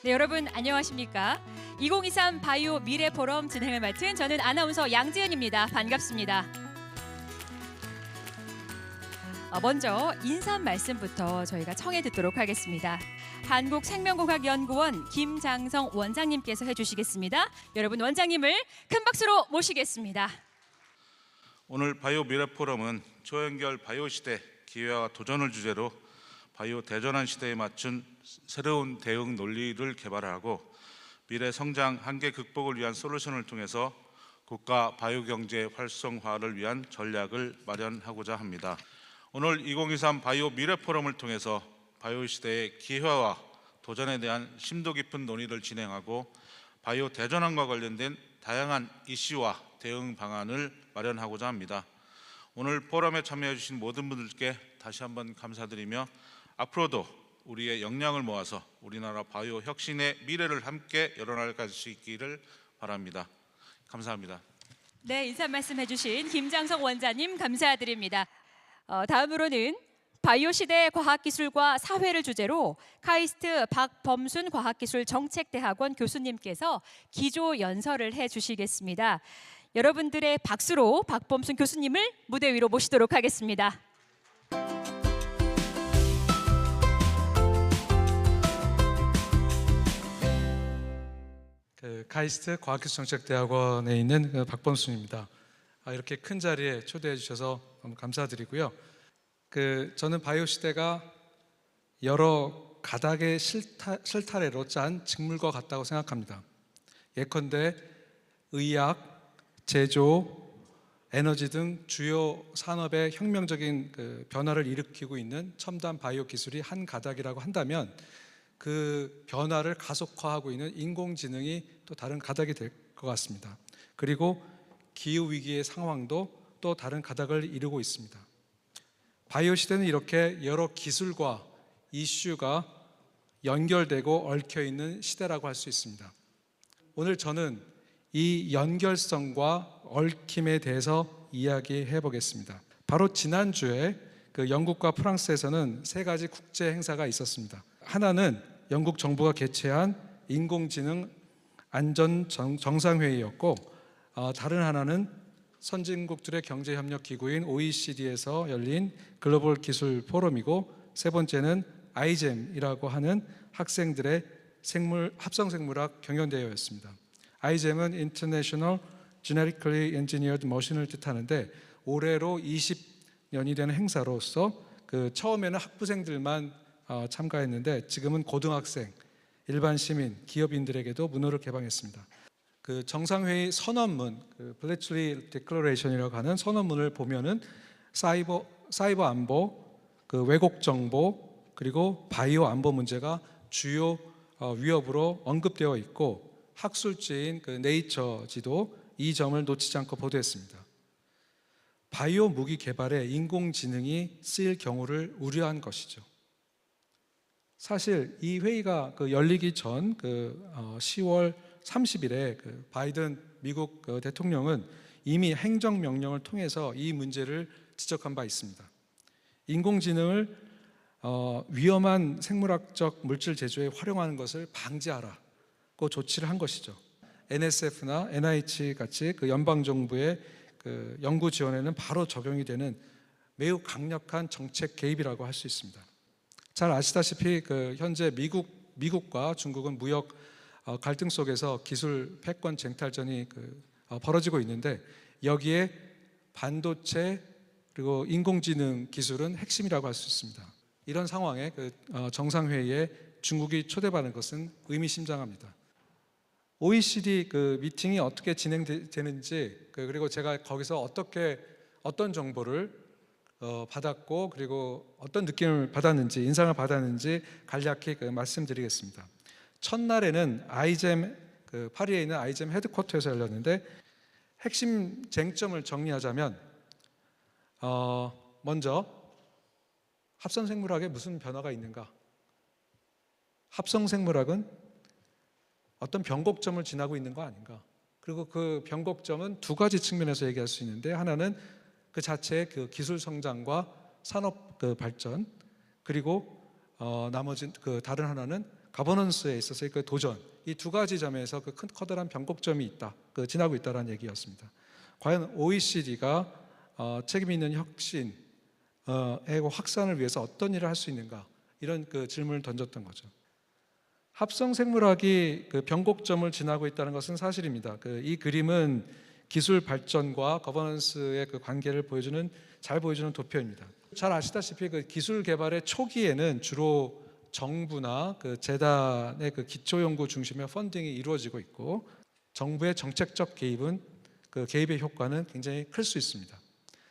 네, 여러분 안녕하십니까? 2023 바이오 미래 포럼 진행을 맡은 저는 아나운서 양지은입니다. 반갑습니다. 먼저 인사 말씀부터 저희가 청해 듣도록 하겠습니다. 한국생명공학연구원 김장성 원장님께서 해주시겠습니다. 여러분 원장님을 큰 박수로 모시겠습니다. 오늘 바이오 미래 포럼은 초연결 바이오 시대 기회와 도전을 주제로 바이오 대전환 시대에 맞춘 새로운 대응 논리를 개발하고 미래 성장 한계 극복을 위한 솔루션을 통해서 국가 바이오 경제 활성화를 위한 전략을 마련하고자 합니다. 오늘 2023 바이오 미래 포럼을 통해서 바이오 시대의 기회와 도전에 대한 심도 깊은 논의를 진행하고 바이오 대전환과 관련된 다양한 이슈와 대응 방안을 마련하고자 합니다. 오늘 포럼에 참여해 주신 모든 분들께 다시 한번 감사드리며 앞으로도 우리의 역량을 모아서 우리나라 바이오 혁신의 미래를 함께 열어나갈 수 있기를 바랍니다. 감사합니다. 네, 인사 말씀해 주신 김장성 원장님 감사드립니다. 다음으로는 바이오 시대 과학기술과 사회를 주제로 카이스트 박범순 과학기술정책대학원 교수님께서 기조 연설을 해주시겠습니다. 여러분들의 박수로 박범순 교수님을 무대 위로 모시도록 하겠습니다. 카이스트 과학기술정책대학원에 있는 박범순입니다. 이렇게 큰 자리에 초대해 주셔서 너무 감사드리고요. 저는 바이오 시대가 여러 가닥의 실타래로 짠 직물과 같다고 생각합니다. 예컨대 의학, 제조, 에너지 등 주요 산업의 혁명적인 변화를 일으키고 있는 첨단 바이오 기술이 한 가닥이라고 한다면 그 변화를 가속화하고 있는 인공지능이 또 다른 가닥이 될 것 같습니다. 그리고 기후위기의 상황도 또 다른 가닥을 이루고 있습니다. 바이오 시대는 이렇게 여러 기술과 이슈가 연결되고 얽혀있는 시대라고 할 수 있습니다. 오늘 저는 이 연결성과 얽힘에 대해서 이야기해 보겠습니다. 바로 지난주에 영국과 프랑스에서는 세 가지 국제 행사가 있었습니다. 하나는 영국 정부가 개최한 인공지능 안전 정상회의였고, 다른 하나는 선진국들의 경제협력기구인 OECD에서 열린 글로벌 기술 포럼이고, 세 번째는 아이잼이라고 하는 학생들의 합성생물학 경연대회였습니다. 아이잼은 International Genetically Engineered Machine을 뜻하는데 올해로 20년이 되는 행사로서 처음에는 학부생들만 참가했는데 지금은 고등학생, 일반 시민, 기업인들에게도 문호를 개방했습니다. 정상회의 선언문, Bletchley Declaration이라고 하는 선언문을 보면은 사이버 안보, 왜곡 정보, 그리고 바이오 안보 문제가 주요 위협으로 언급되어 있고, 학술지인 네이처지도 이 점을 놓치지 않고 보도했습니다. 바이오 무기 개발에 인공지능이 쓰일 경우를 우려한 것이죠. 사실 이 회의가 열리기 전 10월 30일에 바이든 미국 대통령은 이미 행정명령을 통해서 이 문제를 지적한 바 있습니다. 인공지능을 위험한 생물학적 물질 제조에 활용하는 것을 방지하라고 조치를 한 것이죠. NSF나 NIH 같이 연방정부의 연구 지원에는 바로 적용이 되는 매우 강력한 정책 개입이라고 할 수 있습니다. 잘 아시다시피 현재 미국과 중국은 무역 갈등 속에서 기술 패권 쟁탈전이 벌어지고 있는데, 여기에 반도체 그리고 인공지능 기술은 핵심이라고 할 수 있습니다. 이런 상황에 정상회의에 중국이 초대받은 것은 의미심장합니다. OECD 미팅이 어떻게 진행되는지, 그리고 제가 거기서 어떤 정보를 받았고, 그리고 어떤 느낌을 받았는지, 인상을 받았는지 간략히 말씀드리겠습니다. 첫날에는 아이잼, 파리에 있는 아이잼 헤드쿼터에서 열렸는데, 핵심 쟁점을 정리하자면 먼저 합성생물학에 무슨 변화가 있는가? 합성생물학은 어떤 변곡점을 지나고 있는 거 아닌가? 그리고 그 변곡점은 두 가지 측면에서 얘기할 수 있는데, 하나는 그 자체의 기술 성장과 산업 발전, 그리고 나머지 다른 하나는 가버넌스에 있어서의 그 도전, 이 두 가지 점에서 그 큰 커다란 변곡점이 있다, 지나고 있다라는 얘기였습니다. 과연 OECD가 책임 있는 혁신의 확산을 위해서 어떤 일을 할 수 있는가, 이런 그 질문을 던졌던 거죠. 합성 생물학이 그 변곡점을 지나고 있다는 것은 사실입니다. 이 그림은 기술 발전과 거버넌스의 그 관계를 잘 보여주는 도표입니다. 잘 아시다시피 그 기술 개발의 초기에는 주로 정부나 그 재단의 그 기초 연구 중심의 펀딩이 이루어지고 있고, 정부의 정책적 개입의 효과는 굉장히 클 수 있습니다.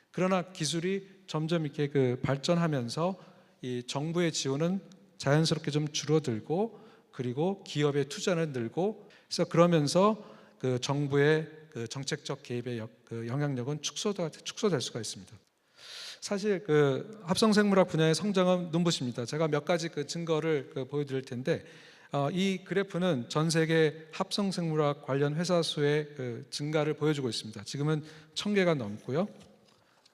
그러나 기술이 점점 이렇게 그 발전하면서 이 정부의 지원은 자연스럽게 좀 줄어들고, 그리고 기업의 투자는 늘고, 그러면서 그 정부의 그 정책적 개입의 영향력은 축소될 수가 있습니다. 사실 그 합성생물학 분야의 성장은 눈부십니다. 제가 몇 가지 그 증거를 보여드릴 텐데, 이 그래프는 전 세계 합성생물학 관련 회사 수의 그 증가를 보여주고 있습니다. 지금은 1000개가 넘고요.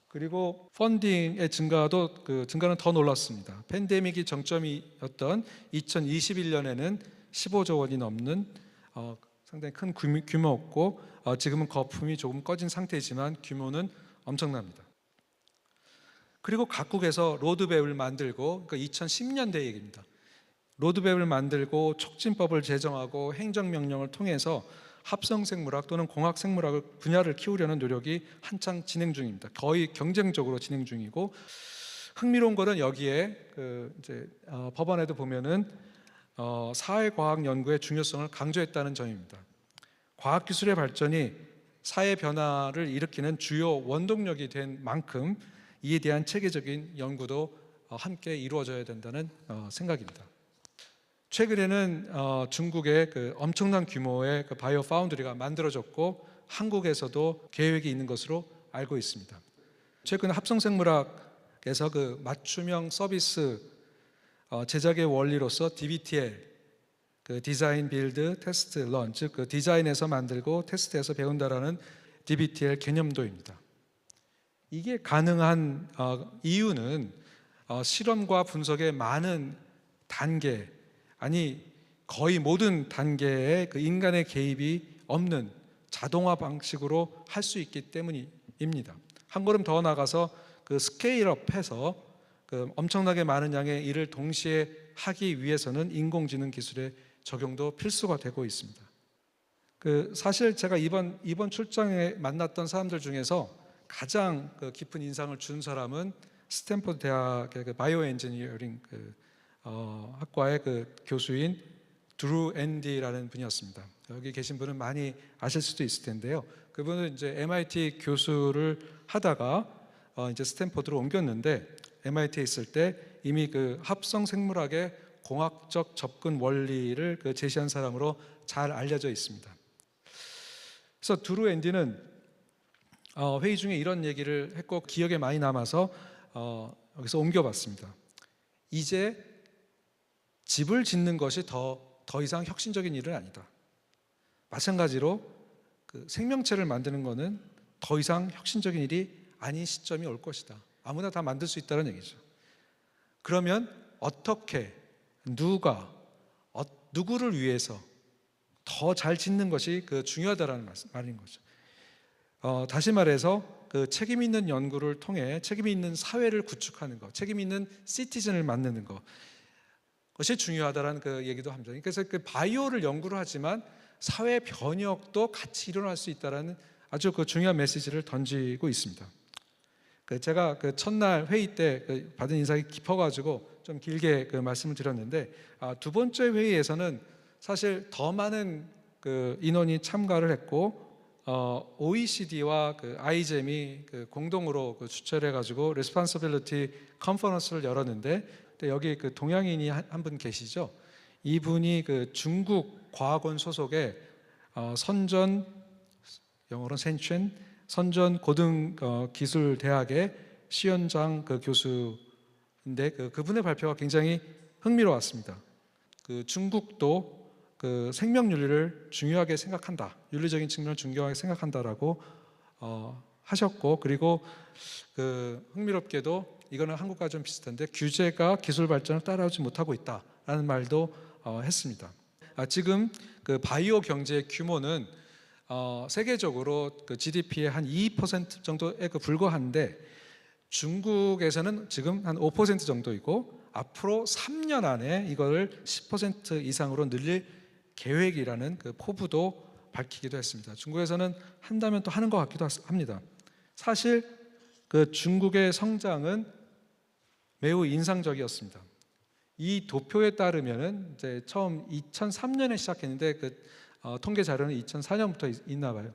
그리고 펀딩의 증가는 더 놀랐습니다. 팬데믹이 정점이었던 2021년에는 15조 원이 넘는 상당히 큰 규모였고, 지금은 거품이 조금 꺼진 상태이지만 규모는 엄청납니다. 그리고 각국에서 로드맵을 만들고, 그러니까 2010년대 얘기입니다. 로드맵을 만들고 촉진법을 제정하고 행정명령을 통해서 합성생물학 또는 공학생물학 분야를 키우려는 노력이 한창 진행 중입니다. 거의 경쟁적으로 진행 중이고, 흥미로운 것은 여기에 법안에도 보면은 사회과학 연구의 중요성을 강조했다는 점입니다. 과학기술의 발전이 사회 변화를 일으키는 주요 원동력이 된 만큼 이에 대한 체계적인 연구도 함께 이루어져야 된다는 생각입니다. 최근에는 중국의 그 엄청난 규모의 그 바이오 파운드리가 만들어졌고, 한국에서도 계획이 있는 것으로 알고 있습니다. 최근 합성생물학에서 그 맞춤형 서비스 제작의 원리로서 DBTL, 그 디자인, 빌드, 테스트, 런, 즉 그 디자인해서 만들고 테스트해서 배운다라는 DBTL 개념도입니다. 이게 가능한 이유는 실험과 분석의 많은 단계, 거의 모든 단계에 그 인간의 개입이 없는 자동화 방식으로 할 수 있기 때문입니다. 한 걸음 더 나가서 그 스케일업해서 그 엄청나게 많은 양의 일을 동시에 하기 위해서는 인공지능 기술의 적용도 필수가 되고 있습니다. 사실 제가 이번 출장에 만났던 사람들 중에서 가장 그 깊은 인상을 준 사람은 스탠포드 대학의 그 바이오 엔지니어링 학과의 그 교수인 드루 앤디라는 분이었습니다. 여기 계신 분은 많이 아실 수도 있을 텐데요. 그분은 이제 MIT 교수를 하다가 이제 스탠포드로 옮겼는데, MIT에 있을 때 이미 그 합성 생물학의 공학적 접근 원리를 제시한 사람으로 잘 알려져 있습니다. 그래서 드루 앤디는 회의 중에 이런 얘기를 했고 기억에 많이 남아서 여기서 옮겨봤습니다. 이제 집을 짓는 것이 더 이상 혁신적인 일은 아니다. 마찬가지로 그 생명체를 만드는 것은 더 이상 혁신적인 일이 아닌 시점이 올 것이다. 아무나 다 만들 수 있다는 얘기죠. 그러면 어떻게, 누구를 위해서 더 잘 짓는 것이 중요하다라는 말인 거죠. 다시 말해서 그 책임 있는 연구를 통해 책임 있는 사회를 구축하는 것, 책임 있는 시티즌을 만드는 것이 중요하다라는 그 얘기도 합니다. 그래서 그 바이오를 연구를 하지만 사회 변혁도 같이 일어날 수 있다라는 아주 그 중요한 메시지를 던지고 있습니다. 제가 그 첫날 회의 때 받은 인상이 깊어가지고 좀 길게 말씀을 드렸는데, 두 번째 회의에서는 사실 더 많은 그 인원이 참가를 했고, OECD와 아이잼이 공동으로 주최해가지고 레스폰서빌리티 컨퍼런스를 열었는데, 여기 동양인이 한 분 계시죠? 이분이 중국 과학원 소속의 선전, 영어로는 선전 고등기술대학의 시연장 교수인데, 그분의 발표가 굉장히 흥미로웠습니다. 중국도 생명윤리를 중요하게 생각한다, 윤리적인 측면을 중요하게 생각한다라고 하셨고, 그리고 흥미롭게도 이거는 한국과 좀 비슷한데 규제가 기술 발전을 따라오지 못하고 있다라는 말도 했습니다. 지금 그 바이오 경제의 규모는 세계적으로 그 GDP의 한 2% 정도에 불과한데 중국에서는 지금 한 5% 정도이고 앞으로 3년 안에 이걸 10% 이상으로 늘릴 계획이라는 그 포부도 밝히기도 했습니다. 중국에서는 한다면 또 하는 것 같기도 합니다. 사실 그 중국의 성장은 매우 인상적이었습니다. 이 도표에 따르면은 이제 처음 2003년에 시작했는데 그 통계 자료는 2004년부터 있나 봐요.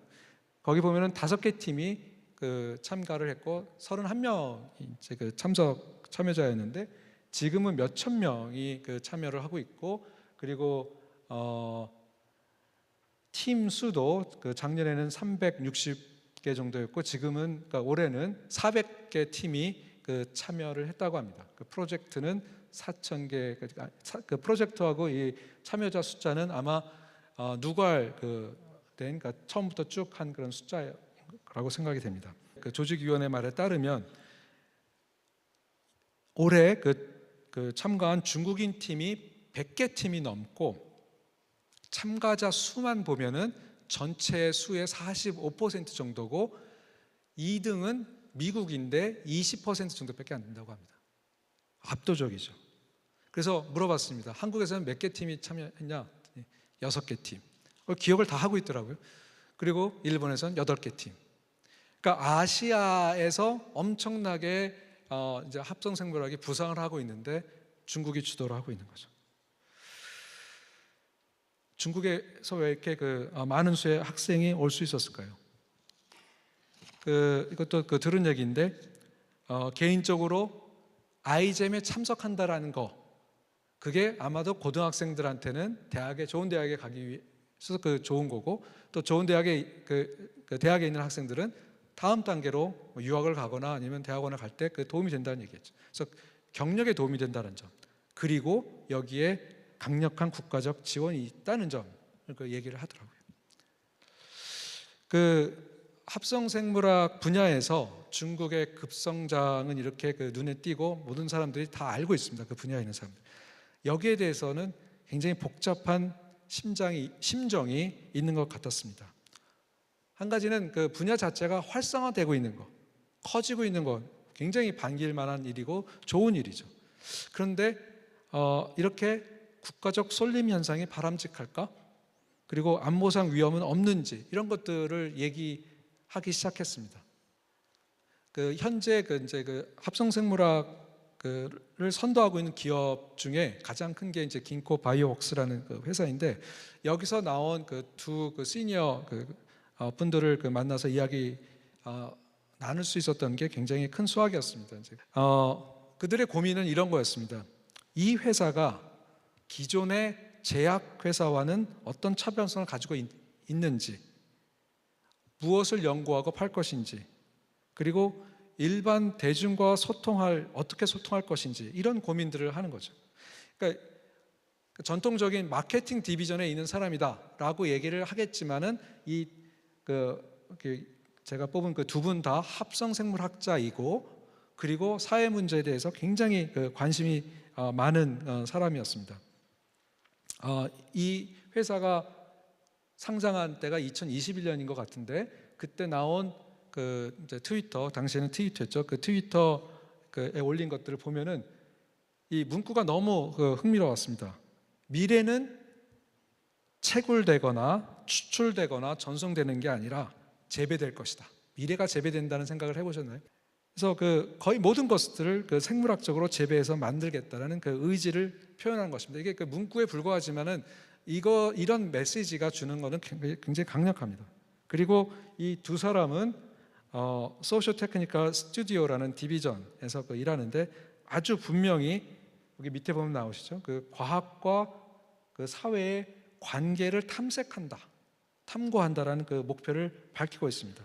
거기 보면은 5개 팀이 그 참가를 했고 31명이 이제 그 참여자였는데 지금은 몇천 명이 그 참여를 하고 있고 그리고 팀 수도 그 작년에는 360개 정도였고 지금은 그러니까 올해는 400개 팀이 그 참여를 했다고 합니다. 그 프로젝트는 4,000개 그 프로젝트하고 이 참여자 숫자는 아마 누괄 그러니까 처음부터 쭉 한 그런 숫자라고 생각이 됩니다. 그 조직위원회 말에 따르면 올해 그 참가한 중국인 팀이 100개 팀이 넘고 참가자 수만 보면은 전체 수의 45% 정도고 2등은 미국인데 20% 정도밖에 안 된다고 합니다. 압도적이죠. 그래서 물어봤습니다. 한국에서는 몇 개 팀이 참여했냐? 6개 팀. 기억을 다 하고 있더라고요. 그리고 일본에서는 8개 팀. 그러니까 아시아에서 엄청나게 이제 합성생물학이 부상을 하고 있는데 중국이 주도를 하고 있는 거죠. 중국에서 왜 이렇게 많은 수의 학생이 올 수 있었을까요? 이것도 들은 얘기인데 개인적으로 아이잼에 참석한다라는 거 그게 아마도 고등학생들한테는 좋은 대학에 가기 위해서 좋은 거고 또 좋은 대학에 대학에 있는 학생들은 다음 단계로 유학을 가거나 아니면 대학원을 갈 때 도움이 된다는 얘기겠죠. 그래서 경력에 도움이 된다는 점 그리고 여기에 강력한 국가적 지원이 있다는 점을 얘기를 하더라고요. 합성생물학 분야에서 중국의 급성장은 이렇게 눈에 띄고 모든 사람들이 다 알고 있습니다. 그 분야에 있는 사람들. 여기에 대해서는 굉장히 복잡한 심정이 있는 것 같았습니다. 한 가지는 그 분야 자체가 활성화되고 있는 것, 커지고 있는 것 굉장히 반길 만한 일이고 좋은 일이죠. 그런데 이렇게 국가적 쏠림 현상이 바람직할까? 그리고 안보상 위험은 없는지 이런 것들을 얘기하기 시작했습니다. 현재 합성생물학을 선도하고 있는 기업 중에 가장 큰 게 이제 긴코 바이오웍스라는 회사인데 여기서 나온 두 시니어 분들을 만나서 이야기 나눌 수 있었던 게 굉장히 큰 수확이었습니다. 그들의 고민은 이런 거였습니다. 이 회사가 기존의 제약회사와는 어떤 차별성을 가지고 있는지, 무엇을 연구하고 팔 것인지, 그리고 일반 대중과 어떻게 소통할 것인지 이런 고민들을 하는 거죠. 그러니까 전통적인 마케팅 디비전에 있는 사람이다라고 얘기를 하겠지만은 제가 뽑은 두 분 다 합성생물학자이고 그리고 사회 문제에 대해서 굉장히 관심이 많은 사람이었습니다. 이 회사가 상장한 때가 2021년인 것 같은데 그때 나온 이제 트위터, 당시에는 트위터였죠. 트위터에 올린 것들을 보면은 이 문구가 너무 흥미로웠습니다. 미래는 채굴되거나 추출되거나 전송되는 게 아니라 재배될 것이다. 미래가 재배된다는 생각을 해보셨나요? 그래서 거의 모든 것들을 생물학적으로 재배해서 만들겠다라는 의지를 표현한 것입니다. 이게 문구에 불과하지만은 이런 메시지가 주는 것은 굉장히 강력합니다. 그리고 이 두 사람은 소셜 테크니컬 스튜디오라는 디비전에서 일하는데 아주 분명히 여기 밑에 보면 나오시죠. 과학과 사회의 관계를 탐구한다라는 목표를 밝히고 있습니다.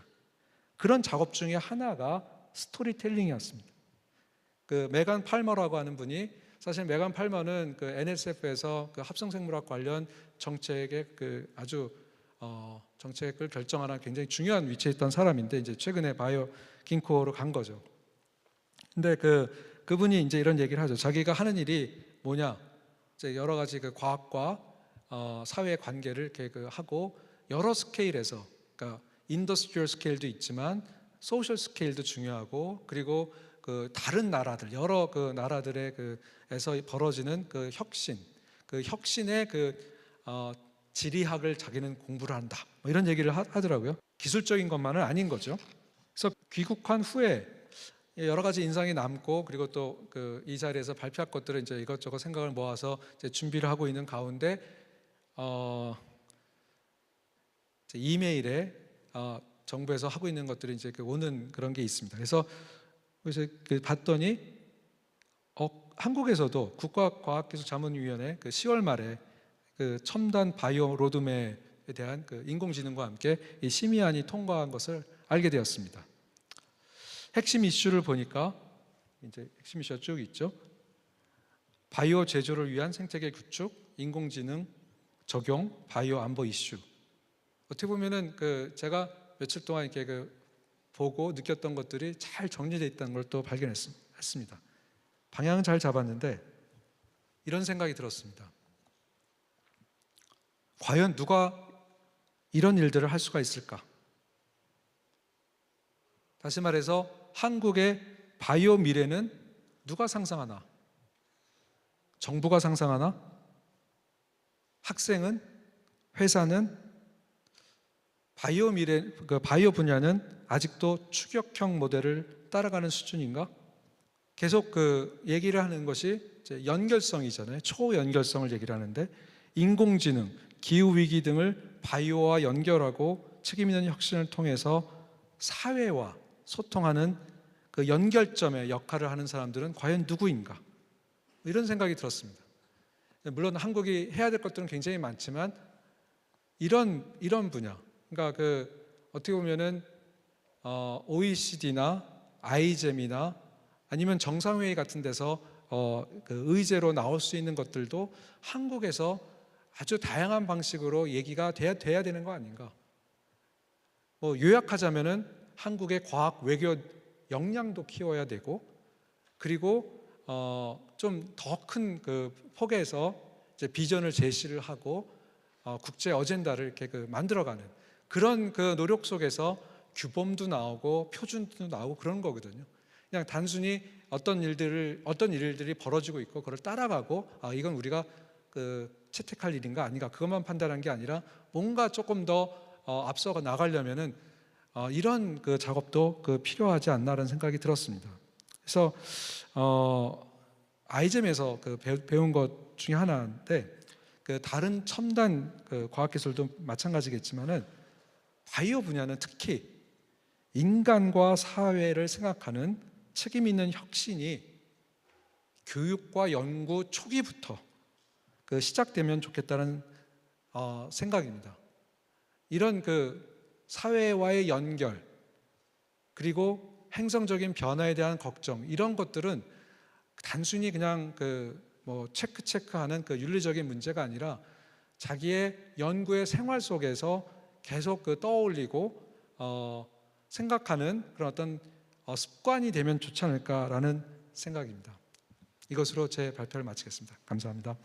그런 작업 중에 하나가 스토리텔링이었습니다. 메간 팔머라고 하는 분이 사실 메간 팔머는 NSF에서 합성생물학 관련 정책의 아주 정책을 결정하는 굉장히 중요한 위치에 있던 사람인데 이제 최근에 바이오 긴코로 간 거죠. 근데 그분이 이제 이런 얘기를 하죠. 자기가 하는 일이 뭐냐? 이제 여러 가지 그 과학과 사회의 관계를 이렇게 하고 여러 스케일에서, 그러니까 인더스트리얼 스케일도 있지만 소셜 스케일도 중요하고, 그리고 그 다른 나라들, 여러 그 나라들의 에서 벌어지는 그 혁신, 그 혁신의 지리학을 자기는 공부를 한다, 뭐 이런 얘기를 하더라고요. 기술적인 것만은 아닌 거죠. 그래서 귀국한 후에 여러 가지 인상이 남고, 그리고 또 이 자리에서 발표할 것들을 이제 이것저것 생각을 모아서 이제 준비를 하고 있는 가운데 이메일에 정부에서 하고 있는 것들이 이제 오는 그런 게 있습니다. 그래서 봤더니 한국에서도 국가과학기술자문위원회 10월 말에 첨단 바이오 로드맵에 대한 인공지능과 함께 이 심의안이 통과한 것을 알게 되었습니다. 핵심 이슈를 보니까 이제 핵심 이슈가 쭉 있죠. 바이오 제조를 위한 생태계 구축, 인공지능 적용, 바이오 안보 이슈. 어떻게 보면은 제가 며칠 동안 이렇게 보고 느꼈던 것들이 잘 정리되어 있다는 걸 또 발견했습니다. 방향은 잘 잡았는데 이런 생각이 들었습니다. 과연 누가 이런 일들을 할 수가 있을까? 다시 말해서 한국의 바이오 미래는 누가 상상하나? 정부가 상상하나? 학생은? 회사는? 바이오 미래, 바이오 분야는 아직도 추격형 모델을 따라가는 수준인가? 계속 얘기를 하는 것이 이제 연결성이잖아요. 초연결성을 얘기를 하는데, 인공지능, 기후위기 등을 바이오와 연결하고 책임 있는 혁신을 통해서 사회와 소통하는 그 연결점의 역할을 하는 사람들은 과연 누구인가? 이런 생각이 들었습니다. 물론 한국이 해야 될 것들은 굉장히 많지만 이런 분야, 그러니까 어떻게 보면은 OECD나 아이잼이나 아니면 정상회의 같은 데서 의제로 나올 수 있는 것들도 한국에서 아주 다양한 방식으로 얘기가 돼야 되는 거 아닌가? 뭐 요약하자면은 한국의 과학 외교 역량도 키워야 되고, 그리고 좀 더 큰 폭에서 이제 비전을 제시를 하고 국제 어젠다를 이렇게 만들어가는 그런 노력 속에서 규범도 나오고 표준도 나오고 그런 거거든요. 그냥 단순히 어떤 일들이 벌어지고 있고 그걸 따라가고 이건 우리가 채택할 일인가 아닌가 그것만 판단한 게 아니라 뭔가 조금 더 앞서 나가려면은 이런 작업도 필요하지 않나라는 생각이 들었습니다. 그래서 아이잼에서 배운 것 중에 하나인데, 다른 첨단 과학기술도 마찬가지겠지만은 바이오 분야는 특히 인간과 사회를 생각하는 책임 있는 혁신이 교육과 연구 초기부터 시작되면 좋겠다는 생각입니다. 이런 사회와의 연결, 그리고 행성적인 변화에 대한 걱정, 이런 것들은 단순히 그냥 체크하는 윤리적인 문제가 아니라 자기의 연구의 생활 속에서 계속 떠올리고 생각하는 그런 어떤 습관이 되면 좋지 않을까라는 생각입니다. 이것으로 제 발표를 마치겠습니다. 감사합니다.